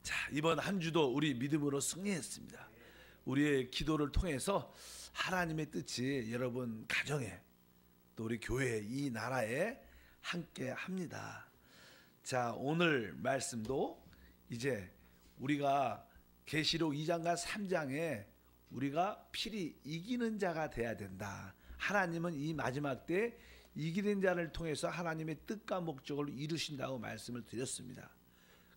자, 이번 한 주도 우리 믿음으로 승리했습니다. 우리의 기도를 통해서 하나님의 뜻이 여러분 가정에 또 우리 교회 이 나라에 함께 합니다. 자, 오늘 말씀도 이제 우리가 계시록 2장과 3장에 우리가 필히 이기는 자가 돼야 된다. 하나님은 이 마지막 때 이기는 자를 통해서 하나님의 뜻과 목적을 이루신다고 말씀을 드렸습니다.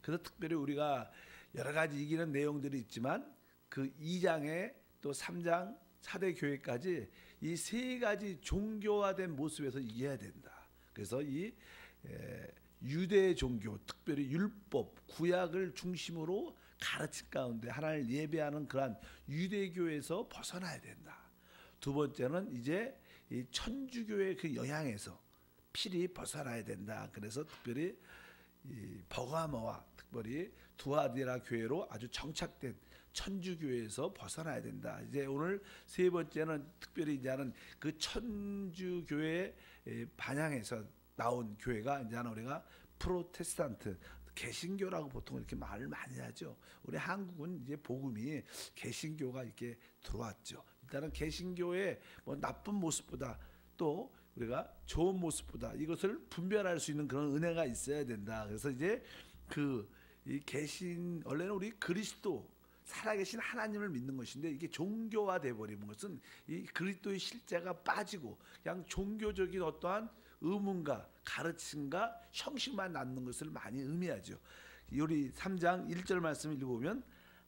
그래서 특별히 우리가 여러 가지 이기는 내용들이 있지만 그 2장에 또 3장 4대 교회까지 이 세 가지 종교화된 모습에서 이겨야 된다. 그래서 이 유대 종교, 특별히 율법, 구약을 중심으로 가르친 가운데 하나님을 예배하는 그러한 유대교에서 벗어나야 된다. 두 번째는 이제 이 천주교의 그 영향에서 필히 벗어나야 된다. 그래서 특별히 이 버가모와 특별히 두아디라 교회로 아주 정착된 천주교에서 벗어나야 된다. 이제 오늘 세 번째는 특별히 이제는 그 천주교의 반향에서 나온 교회가 이제는 우리가 프로테스탄트 개신교라고 보통 이렇게 말을 많이 하죠. 우리 한국은 이제 복음이 개신교가 이렇게 들어왔죠. 일단은 개신교의 뭐 나쁜 모습보다 또 우리가 좋은 모습보다 이것을 분별할 수 있는 그런 은혜가 있어야 된다. 그래서 이제 이 개신 원래는 우리 그리스도 살아계신 하나님을 믿는 것인데 이게 종교화돼 버리는 것은 이 그리스도의 실제가 빠지고 그냥 종교적인 어떠한 의문과 가르침과 형식만 낳는 것을 많이 의미하죠. 우리 3장 1절 말씀을 읽어보면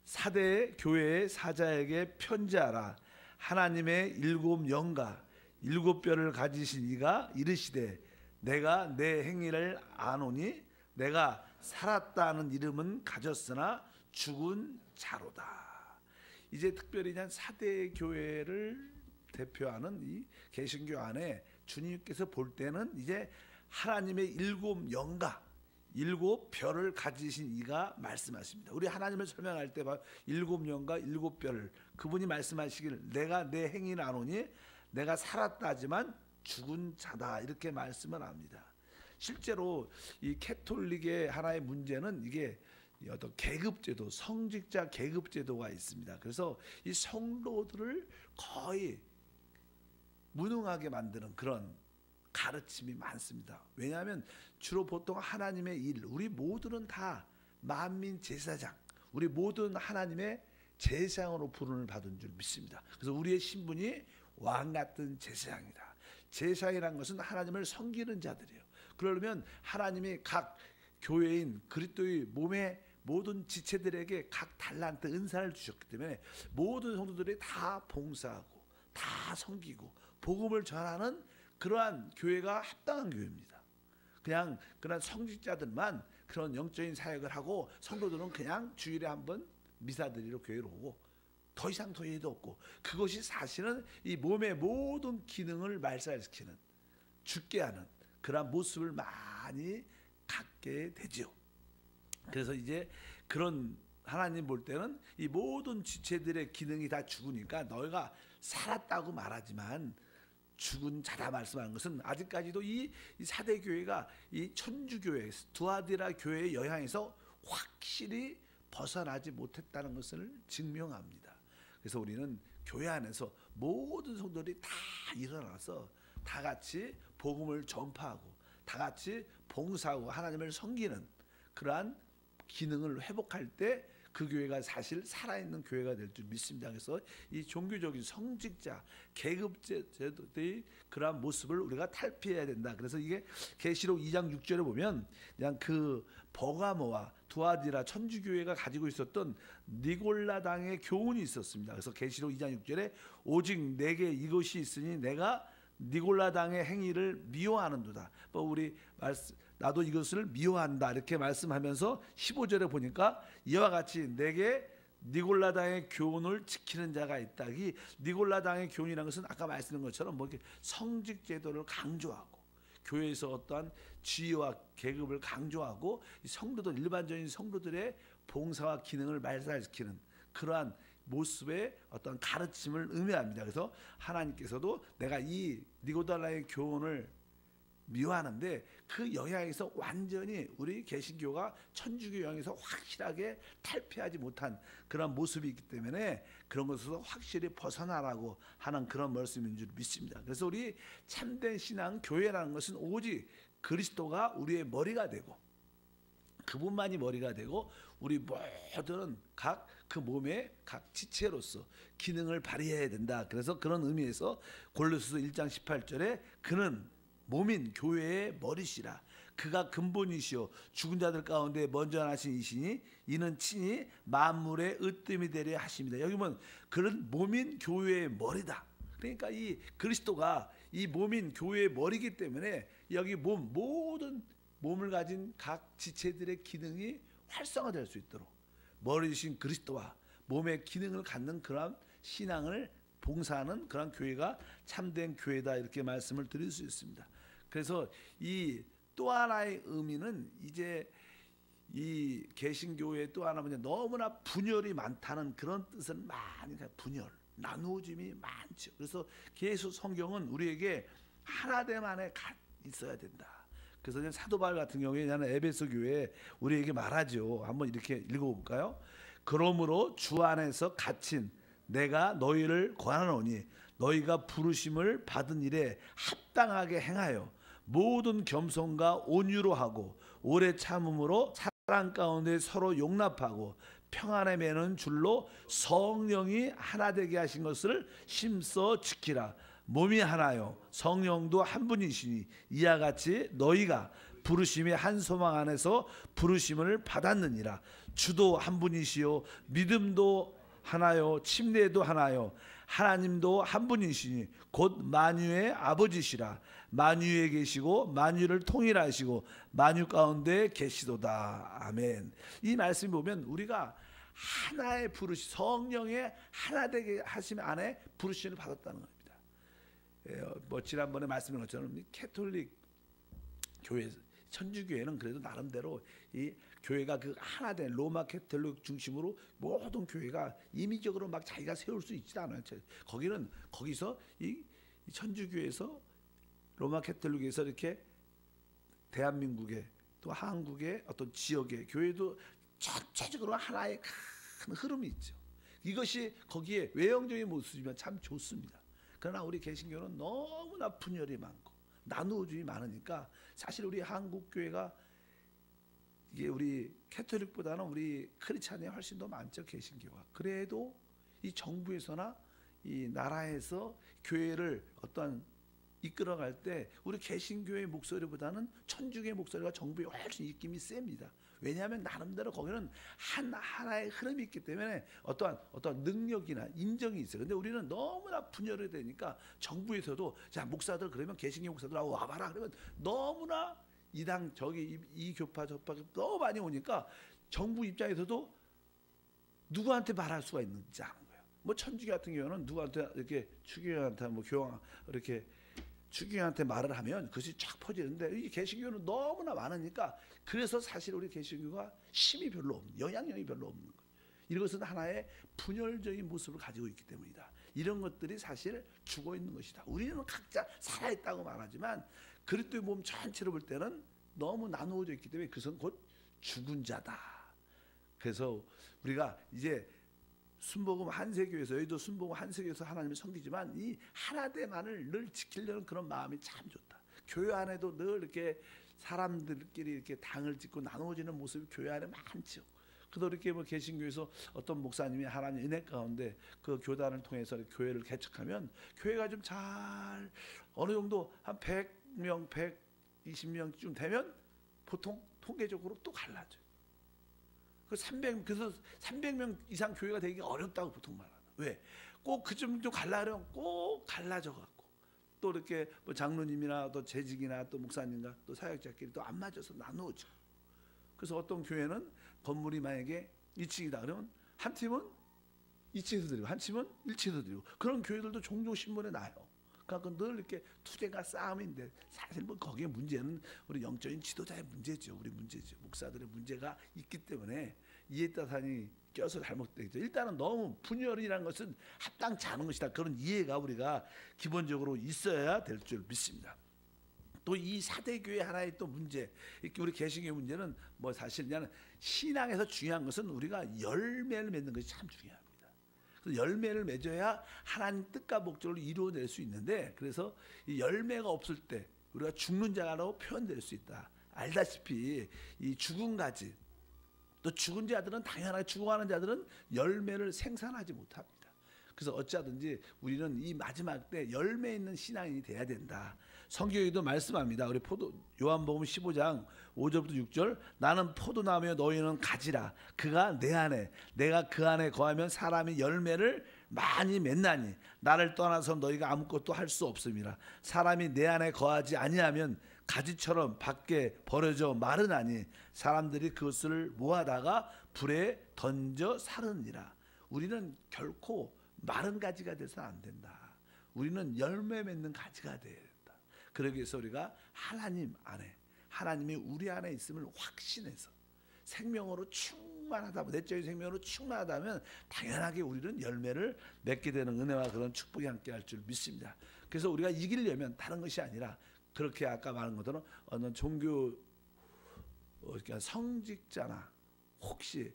사대 교회의 사자에게 편지하라. 하나님의 일곱 영과 일곱 뼈를 가지신 이가 이르시되 내가 내 행위를 아노니 내가 살았다는 이름은 가졌으나 죽은 자로다. 이제 특별히 그냥 사대 교회를 대표하는 이 개신교 안에 주님께서 볼 때는 이제 하나님의 일곱 영과 일곱 뼈를 가지신 이가 말씀하십니다. 우리 하나님을 설명할 때 일곱 영과 일곱 뼈를 그분이 말씀하시길 내가 내 행위를 아노니 내가 살았다 하지만 죽은 자다 이렇게 말씀을 합니다. 실제로 이 캐톨릭의 하나의 문제는 이게 어떤 계급제도, 성직자 계급제도가 있습니다. 그래서 이 성도들을 거의 무능하게 만드는 그런 가르침이 많습니다. 왜냐하면 주로 보통 하나님의 일, 우리 모두는 다 만민 제사장, 우리 모두는 하나님의 제사장으로 부름을 받은 줄 믿습니다. 그래서 우리의 신분이 왕 같은 제사장이다. 제사장이라는 것은 하나님을 섬기는 자들이에요. 그러려면 하나님이 각 교회인 그리스도의 몸의 모든 지체들에게 각 달란트 은사를 주셨기 때문에 모든 성도들이 다 봉사하고 다 섬기고 복음을 전하는 그러한 교회가 합당한 교회입니다. 그냥 그런 성직자들만 그런 영적인 사역을 하고 성도들은 그냥 주일에 한번 미사 드리러 교회로 오고 더 이상 더 일도 없고 그것이 사실은 이 몸의 모든 기능을 말살시키는 죽게 하는 그런 모습을 많이 갖게 되죠. 그래서 이제 그런 하나님 볼 때는 이 모든 지체들의 기능이 다 죽으니까 너희가 살았다고 말하지만 죽은 자다 말씀하는 것은 아직까지도 이 사대 교회가 이 천주교회 두아디라 교회의 영향에서 확실히 벗어나지 못했다는 것을 증명합니다. 그래서 우리는 교회 안에서 모든 성도들이 다 일어나서 다 같이 복음을 전파하고 다 같이 봉사하고 하나님을 섬기는 그러한 기능을 회복할 때 그 교회가 사실 살아있는 교회가 될 줄 믿습니다. 그래서 이 종교적인 성직자 계급제도의 그러한 모습을 우리가 탈피해야 된다. 그래서 이게 계시록 2장 6절에 보면 그냥 그 버가모와 두아디라 천주교회가 가지고 있었던 니골라당의 교훈이 있었습니다. 그래서 계시록 2장 6절에 오직 내게 이것이 있으니 내가 니골라당의 행위를 미워하는도다. 뭐 우리 나도 이것을 미워한다 이렇게 말씀하면서 15절에 보니까 이와 같이 내게 니골라당의 교훈을 지키는 자가 있다. 이 니골라당의 교훈이라는 것은 아까 말씀드린 것처럼 뭐 성직 제도를 강조하고 교회에서 어떠한 지위와 계급을 강조하고 성도들 일반적인 성도들의 봉사와 기능을 말살시키는 그러한 모습의 어떤 가르침을 의미합니다. 그래서 하나님께서도 내가 이 니골라당의 교훈을 미워하는데 그 영향에서 완전히 우리 개신교가 천주교 영향에서 확실하게 탈피하지 못한 그런 모습이 있기 때문에 그런 것에서 확실히 벗어나라고 하는 그런 말씀인 줄 믿습니다. 그래서 우리 참된 신앙 교회라는 것은 오직 그리스도가 우리의 머리가 되고 그분만이 머리가 되고 우리 모두는 각 그 몸의 각 지체로서 기능을 발휘해야 된다. 그래서 그런 의미에서 골로새서 1장 18절에 그는 몸인 교회의 머리시라. 그가 근본이시오 죽은 자들 가운데 먼저 나신 이시니 이는 친히 만물의 으뜸이 되려 하십니다. 여기 보면 그런 몸인 교회의 머리다. 그러니까 이 그리스도가 이 몸인 교회의 머리이기 때문에 여기 모든 몸을 가진 각 지체들의 기능이 활성화될 수 있도록 머리이신 그리스도와 몸의 기능을 갖는 그런 신앙을 봉사하는 그런 교회가 참된 교회다 이렇게 말씀을 드릴 수 있습니다. 그래서 이 또 하나의 의미는 이제 이 개신교회 또 하나 뭐냐 너무나 분열이 많다는 그런 뜻은 많이 분열 나누어짐이 많죠. 그래서 계속 성경은 우리에게 하나됨 안에 있어야 된다. 그래서 사도 바울 같은 경우에 나는 에베소 교회에 우리에게 말하죠. 한번 이렇게 읽어볼까요? 그러므로 주 안에서 갇힌 내가 너희를 권하노니 너희가 부르심을 받은 일에 합당하게 행하여 모든 겸손과 온유로 하고 오래 참음으로 사랑 가운데 서로 용납하고 평안에 매는 줄로 성령이 하나 되게 하신 것을 심써 지키라. 몸이 하나요 성령도 한 분이시니 이와 같이 너희가 부르심의 한 소망 안에서 부르심을 받았느니라. 주도 한 분이시요 믿음도 하나요 침례도 하나요 하나님도 한 분이시니 곧 만유의 아버지시라. 만유에 계시고 만유를 통일하시고 만유 가운데 계시도다. 아멘. 이 말씀 보면 우리가 하나의 부르심 성령의 하나 되게 하심 안에 부르심을 받았다는 겁니다. 뭐 지난번에 말씀드린 것처럼 캐톨릭 교회 천주교회는 그래도 나름대로 이 교회가 그 하나된 로마 캐톨릭 중심으로 모든 교회가 임의적으로 막 자기가 세울 수 있지 않아요. 거기서 이 천주교에서 로마 캐톨릭에서 이렇게 대한민국의 또 한국의 어떤 지역의 교회도 전체적으로 하나의 큰 흐름이 있죠. 이것이 거기에 외형적인 모습이면 참 좋습니다. 그러나 우리 개신교는 너무나 분열이 많고 나누어짐이 많으니까 사실 우리 한국 교회가 이게 우리 캐톨릭보다는 우리 크리스찬이 훨씬 더 많죠. 개신교가. 그래도 이 정부에서나 이 나라에서 교회를 어떠한 이끌어갈 때 우리 개신교의 목소리보다는 천주교의 목소리가 정부에 훨씬 입김이 셉니다. 왜냐하면 나름대로 거기는 하나의 흐름이 있기 때문에 어떠한 능력이나 인정이 있어요. 근데 우리는 너무나 분열이 되니까 정부에서도 자 목사들 그러면 개신교 목사들 와봐라 그러면 너무나 이당 저기 이 교파 저파 너무 많이 오니까 정부 입장에서도 누구한테 말할 수가 있는지 아는 거예요. 뭐 천주교 같은 경우는 누구한테 이렇게 추기경한테 뭐 교황 이렇게 추기경한테 말을 하면 그것이 쫙 퍼지는데 이 개신교는 너무나 많으니까 그래서 사실 우리 개신교가 힘이 별로 없는 영향력이 별로 없는 거예요. 이것은 하나의 분열적인 모습을 가지고 있기 때문이다. 이런 것들이 사실 죽어 있는 것이다. 우리는 각자 살아있다고 말하지만 그리스도의 몸 전체로 볼 때는 너무 나누어져 있기 때문에 그것은 곧 죽은 자다. 그래서 우리가 이제 순복음 한세교에서 여기도 순복음 한세교에서 하나님을 섬기지만 이 하나됨만을 늘 지키려는 그런 마음이 참 좋다. 교회 안에도 늘 이렇게 사람들끼리 이렇게 당을 짓고 나누어지는 모습이 교회 안에 많죠. 그래도 이렇게 뭐 개신교에서 어떤 목사님이 하나님 은혜 가운데 그 교단을 통해서 교회를 개척하면 교회가 좀 잘 어느 정도 한 100명, 120명쯤 되면 보통 통계적으로 또 갈라져요. 그래서 300명 이상 교회가 되기 어렵다고 보통 말하는. 왜? 꼭 그쯤 좀 갈라면 꼭 갈라져 갖고 또 이렇게 뭐 장로님이나 또 재직이나 또 목사님과 또 사역자끼리 또 안 맞아서 나누어져. 그래서 어떤 교회는 건물이 만약에 2층이다 그러면 한 팀은 2층에서 드리고 한 팀은 1층에서 드리고 그런 교회들도 종종 신문에 나요. 그러니까 늘 이렇게 투쟁과 싸움인데 사실 뭐 거기에 문제는 우리 영적인 지도자의 문제죠. 우리 문제죠. 목사들의 문제가 있기 때문에 이해따산이 껴서 잘못되죠. 일단은 너무 분열이라는 것은 합당치 않은 것이다. 그런 이해가 우리가 기본적으로 있어야 될 줄 믿습니다. 또 이 4대 교회 하나의 또 문제, 이렇게 우리 개신교의 문제는 뭐 사실 그냥 신앙에서 중요한 것은 우리가 열매를 맺는 것이 참 중요합니다. 그래서 열매를 맺어야 하나님 뜻과 목적을 이루어낼 수 있는데, 그래서 이 열매가 없을 때 우리가 죽는 자라고 표현될 수 있다. 알다시피 이 죽은 가지, 또 죽은 자들은 당연하게 죽어가는 자들은 열매를 생산하지 못합니다. 그래서 어찌하든지 우리는 이 마지막 때 열매 있는 신앙인이 돼야 된다. 성경에도 말씀합니다. 우리 요한복음 15장 5절부터 6절, 나는 포도나무여 너희는 가지라. 그가 내 안에 내가 그 안에 거하면 사람이 열매를 많이 맺나니 나를 떠나서 너희가 아무것도 할 수 없음이라. 사람이 내 안에 거하지 아니하면 가지처럼 밖에 버려져 마르나니 사람들이 그것을 모아다가 불에 던져 사르니라. 우리는 결코 마른 가지가 돼서는 안 된다. 우리는 열매 맺는 가지가 돼야 된다. 그러기 위해서 우리가 하나님 안에, 하나님이 우리 안에 있음을 확신해서 생명으로 충만하다면, 내적인 생명으로 충만하다면 당연하게 우리는 열매를 맺게 되는 은혜와 그런 축복이 함께 할 줄 믿습니다. 그래서 우리가 이기려면 다른 것이 아니라, 그렇게 아까 말한 것처럼 어느 종교 성직자나 혹시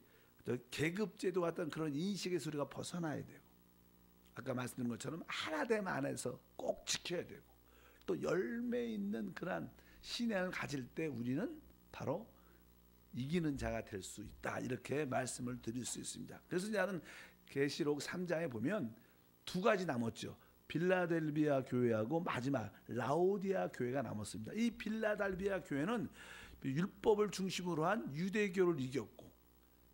계급제도 같은 그런 인식에서 우리가 벗어나야 되고, 아까 말씀드린 것처럼 하나됨 안에서 꼭 지켜야 되고, 또 열매 있는 그러한 신앙을 가질 때 우리는 바로 이기는 자가 될 수 있다. 이렇게 말씀을 드릴 수 있습니다. 그래서 나는 계시록 3장에 보면 두 가지 남았죠. 빌라델비아 교회하고 마지막 라오디아 교회가 남았습니다. 이 빌라델비아 교회는 율법을 중심으로 한 유대교를 이겼고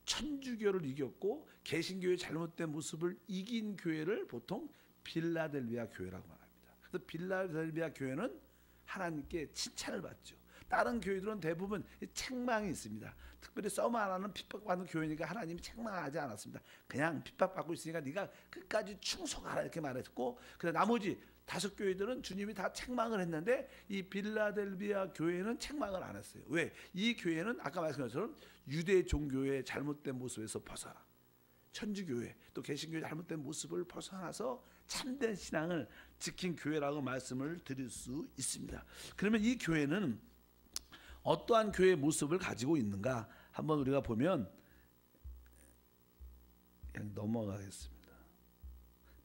천주교를 이겼고 개신교의 잘못된 모습을 이긴 교회를 보통 빌라델비아 교회라고 말합니다. 그래서 빌라델비아 교회는 하나님께 칭찬을 받죠. 다른 교회들은 대부분 책망이 있습니다. 특별히 서머 하나는 핍박받는 교회니까 하나님이 책망하지 않았습니다. 그냥 핍박받고 있으니까 네가 끝까지 충성하라 이렇게 말했고, 그래 나머지 5교회들은 주님이 다 책망을 했는데 이 빌라델비아 교회는 책망을 안 했어요. 왜? 이 교회는 아까 말씀드린 것처럼 유대 종교의 잘못된 모습에서 벗어나, 천주교회 또 개신교의 잘못된 모습을 벗어나서 참된 신앙을 지킨 교회라고 말씀을 드릴 수 있습니다. 그러면 이 교회는 어떠한 교회의 모습을 가지고 있는가 한번 우리가 보면, 그냥 넘어가겠습니다.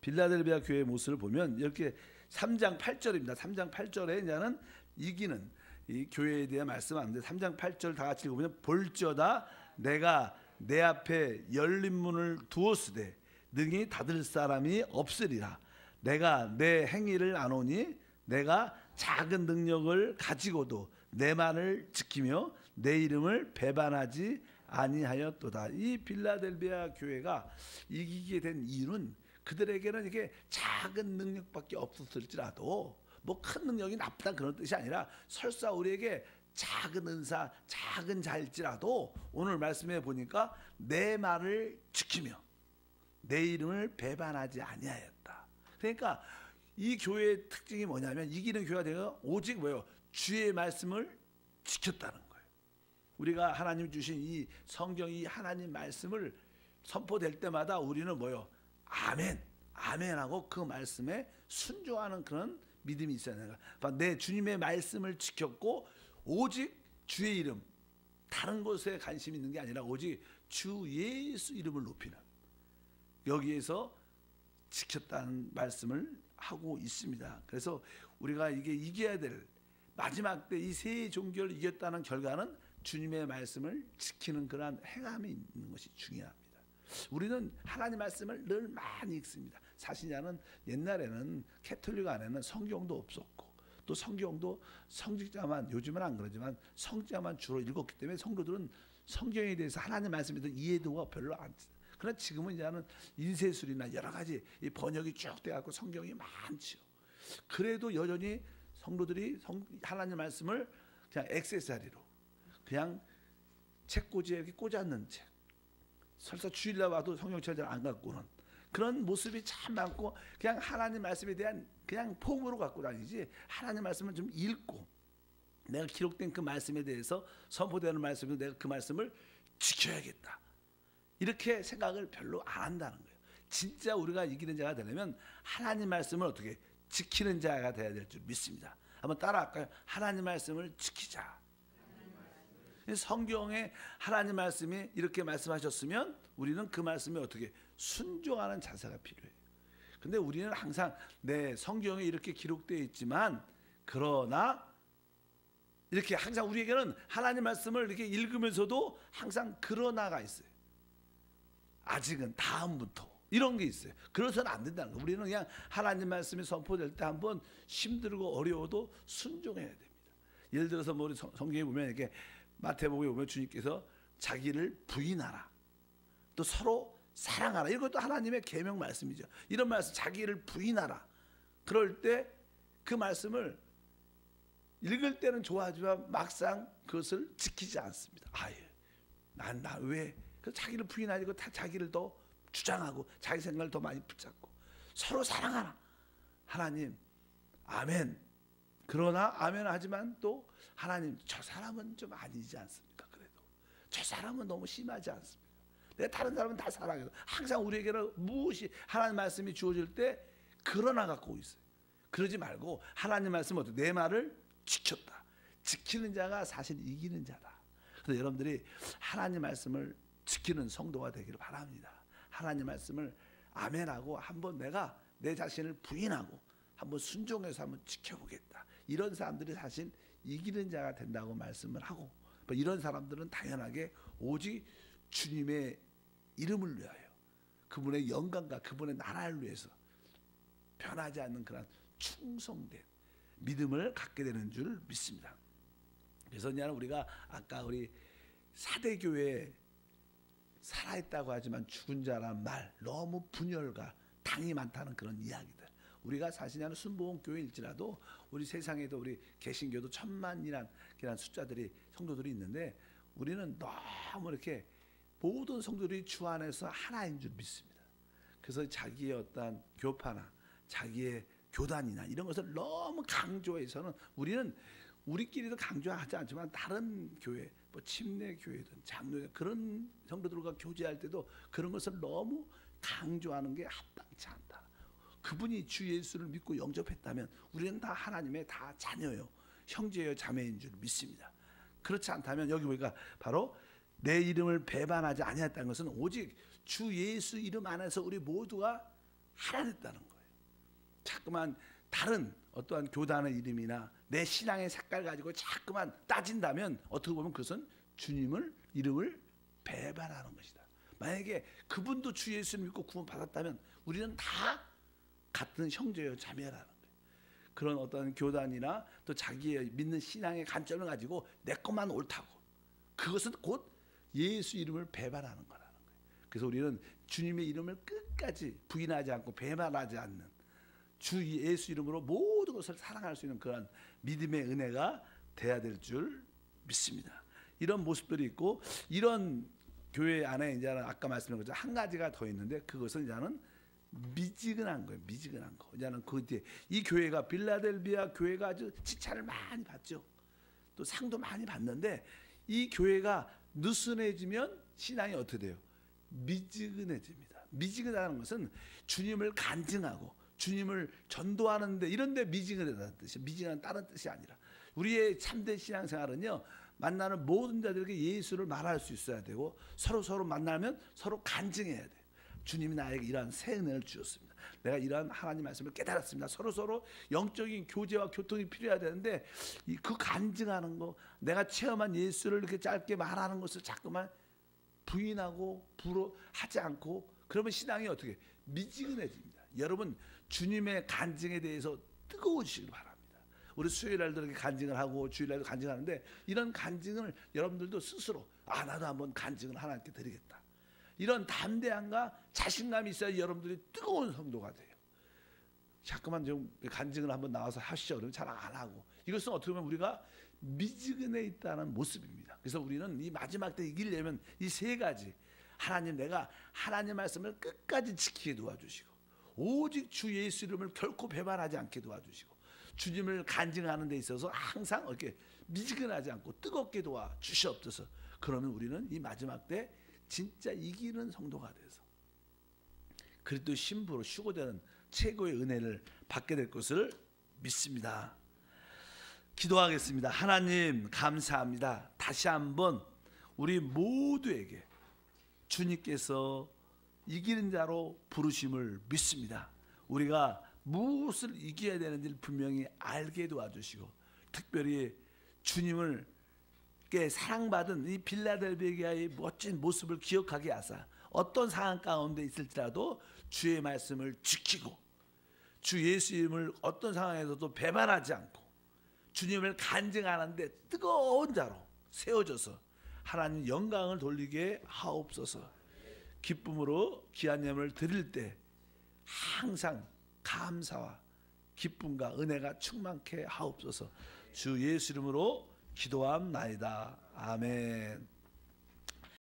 빌라델비아 교회의 모습을 보면 이렇게 3장 8절입니다. 3장 8절에 이제는 이기는 이 교회에 대해 말씀하는데 3장 8절 다 같이 읽어보면, 볼지어다 내가 내 앞에 열린 문을 두었으되 능히 닫을 사람이 없으리라. 내가 내 행위를 아노니 내가 작은 능력을 가지고도 내 말을 지키며 내 이름을 배반하지 아니하였도다. 이 빌라델비아 교회가 이기게 된 이유는 그들에게는 이게 작은 능력밖에 없었을지라도, 뭐 큰 능력이 나쁘다 그런 뜻이 아니라 설사 우리에게 작은 은사, 작은 자일지라도 오늘 말씀해 보니까 내 말을 지키며 내 이름을 배반하지 아니하였다. 그러니까 이 교회의 특징이 뭐냐면, 이기는 교회가 되어 오직 뭐예요? 주의 말씀을 지켰다는 거예요. 우리가 하나님 주신 이 성경, 이 하나님 말씀을 선포될 때마다 우리는 뭐예요? 아멘, 아멘하고 그 말씀에 순종하는 그런 믿음이 있어야 되는 거예요. 내 주님의 말씀을 지켰고 오직 주의 이름, 다른 곳에 관심이 있는 게 아니라 오직 주 예수 이름을 높이는, 여기에서 지켰다는 말씀을 하고 있습니다. 그래서 우리가 이게 이겨야 될 마지막 때 이 세 종교를 이겼다는 결과는 주님의 말씀을 지키는 그러한 행함이 있는 것이 중요합니다. 우리는 하나님 말씀을 늘 많이 읽습니다. 사실 나는 옛날에는 캐톨릭 안에는 성경도 없었고, 또 성경도 성직자만, 요즘은 안 그러지만 성직자만 주로 읽었기 때문에 성도들은 성경에 대해서 하나님 말씀에 대해서 이해도가 별로 안, 그러나 지금은 이제는 인쇄술이나 여러 가지 이 번역이 쭉 돼갖고 성경이 많죠. 그래도 여전히 성도들이 하나님 말씀을 그냥 액세서리로, 그냥 책꽂이에 이렇게 꽂아놓는 책, 설사 주일날 와도 성경책을 잘 안 갖고 오는 그런 모습이 참 많고, 그냥 하나님 말씀에 대한 그냥 폼으로 갖고 다니지, 하나님 말씀을 좀 읽고 내가 기록된 그 말씀에 대해서 선포되는 말씀에서 내가 그 말씀을 지켜야겠다, 이렇게 생각을 별로 안 한다는 거예요. 진짜 우리가 이기는 자가 되려면 하나님 말씀을 어떻게 지키는 자가 돼야 될 줄 믿습니다. 한번 따라할까요? 하나님 말씀을 지키자. 성경에 하나님 말씀이 이렇게 말씀하셨으면 우리는 그 말씀에 어떻게 순종하는 자세가 필요해요. 근데 우리는 항상 성경에 이렇게 기록되어 있지만 그러나 이렇게 항상 우리에게는 하나님 말씀을 이렇게 읽으면서도 항상 그러나가 있어요. 아직은 다음부터 이런 게 있어요. 그래서는 안 된다는 거예요. 우리는 그냥 하나님 말씀이 선포될 때 한번 힘들고 어려워도 순종해야 됩니다. 예를 들어서 우리 성경에 보면 이렇게 마태복음에 보면 주님께서 자기를 부인하라, 또 서로 사랑하라, 이것도 하나님의 계명 말씀이죠. 이런 말씀, 자기를 부인하라. 그럴 때 그 말씀을 읽을 때는 좋아하지만 막상 그것을 지키지 않습니다. 나 왜? 그 자기를 부인하고 자기를 더 주장하고 자기 생각을 더 많이 붙잡고 서로 사랑하라. 하나님, 아멘. 그러나 아멘 하지만 또 하나님, 저 사람은 좀 아니지 않습니까? 그래도 저 사람은 너무 심하지 않습니까? 내가 다른 사람은 다 사랑해요. 항상 우리에게는 무엇이 하나님 말씀이 주어질 때 그러나 갖고 있어요. 그러지 말고 하나님 말씀 어떻게 내 말을 지켰다. 지키는 자가 사실 이기는 자다. 그래서 여러분들이 하나님 말씀을 지키는 성도가 되기를 바랍니다. 하나님 말씀을 아멘하고 한번 내가 내 자신을 부인하고 한번 순종해서 한번 지켜보겠다. 이런 사람들이 사실 이기는 자가 된다고 말씀을 하고, 이런 사람들은 당연하게 오직 주님의 이름을 위하여 그분의 영광과 그분의 나라를 위해서 변하지 않는 그런 충성된 믿음을 갖게 되는 줄 믿습니다. 그래서 이제 우리가 아까 우리 사대교회에 살아있다고 하지만 죽은 자란 말, 너무 분열과 당이 많다는 그런 이야기들. 우리가 사실 순복음교회일지라도 우리 세상에도 우리 개신교도 1000만이란 숫자들이 성도들이 있는데 우리는 너무 이렇게 모든 성도들이 주 안에서 하나인 줄 믿습니다. 그래서 자기의 어떤 교파나 자기의 교단이나 이런 것을 너무 강조해서는 우리는 우리끼리도 강조하지 않지만 다른 교회, 침례교회든 장로회 그런 성도들과 교제할 때도 그런 것을 너무 강조하는 게 합당치 않다. 그분이 주 예수를 믿고 영접했다면 우리는 다 하나님의 다 자녀요, 형제요, 자매인 줄 믿습니다. 그렇지 않다면 여기 보니까 바로 내 이름을 배반하지 아니했다는 것은 오직 주 예수 이름 안에서 우리 모두가 하나 됐다는 거예요. 자꾸만 다른 어떠한 교단의 이름이나 내 신앙의 색깔 가지고 자꾸만 따진다면 어떻게 보면 그것은 주님을 이름을 배반하는 것이다. 만약에 그분도 주 예수를 믿고 구원 받았다면 우리는 다 같은 형제요 자매라는 거예요. 그런 어떤 교단이나 또 자기의 믿는 신앙의 관점을 가지고 내 것만 옳다고, 그것은 곧 예수 이름을 배반하는 거라는 거예요. 그래서 우리는 주님의 이름을 끝까지 부인하지 않고 배반하지 않는 주 예수 이름으로 모든 것을 사랑할 수 있는 그런 믿음의 은혜가 돼야 될 줄 믿습니다. 이런 모습들이 있고, 이런 교회 안에 이제는 아까 말씀드린 것처럼 한 가지가 더 있는데 그것은 이제는 미지근한 거예요. 미지근한 거. 이제는 그 뒤에 이 교회가 빌라델비아 교회가 아주 칭찬을 많이 받죠. 또 상도 많이 받는데 이 교회가 느슨해지면 신앙이 어떻게 돼요? 미지근해집니다. 미지근하다는 것은 주님을 간증하고 주님을 전도하는데 이런데 미지근하다는 뜻이, 미지근한 다른 뜻이 아니라 우리의 참된 신앙생활은요, 만나는 모든 자들에게 예수를 말할 수 있어야 되고 서로 만나면 서로 간증해야 돼요. 주님이 나에게 이러한 새 은혜를 주셨습니다. 내가 이러한 하나님 말씀을 깨달았습니다. 서로 영적인 교제와 교통이 필요해야 되는데 그 간증하는 거, 내가 체험한 예수를 이렇게 짧게 말하는 것을 자꾸만 부인하고 불허하지 않고 그러면 신앙이 어떻게 미지근해집니다. 여러분, 주님의 간증에 대해서 뜨거워지시기 바랍니다. 우리 수요일날도 이렇게 간증을 하고 주일날도 간증하는데 이런 간증을 여러분들도 스스로 나도 한번 간증을 하나님께 드리겠다. 이런 담대함과 자신감이 있어야 여러분들이 뜨거운 성도가 돼요. 자꾸만 좀 간증을 한번 나와서 하시죠. 그러면 잘 안 하고. 이것은 어떻게 보면 우리가 미지근해 있다는 모습입니다. 그래서 우리는 이 마지막 때 이기려면 이 세 가지, 하나님, 내가 하나님 말씀을 끝까지 지키게 도와주시고 오직 주 예수 이름을 결코 배반하지 않게 도와주시고 주님을 간증하는 데 있어서 항상 이렇게 미지근하지 않고 뜨겁게 도와주시옵소서. 그러면 우리는 이 마지막 때 진짜 이기는 성도가 돼서 그리스도 신부로 휴거되는 최고의 은혜를 받게 될 것을 믿습니다. 기도하겠습니다. 하나님 감사합니다. 다시 한번 우리 모두에게 주님께서 이기는 자로 부르심을 믿습니다. 우리가 무엇을 이겨야 되는지를 분명히 알게 도와주시고, 특별히 주님을 사랑받은 이 빌라델비아의 멋진 모습을 기억하게 하사 어떤 상황 가운데 있을지라도 주의 말씀을 지키고 주 예수님을 어떤 상황에서도 배반하지 않고 주님을 간증하는데 뜨거운 자로 세워져서 하나님 영광을 돌리게 하옵소서. 기쁨으로 귀한 예물을 드릴 때 항상 감사와 기쁨과 은혜가 충만케 하옵소서. 주 예수 이름으로 기도함나이다. 아멘.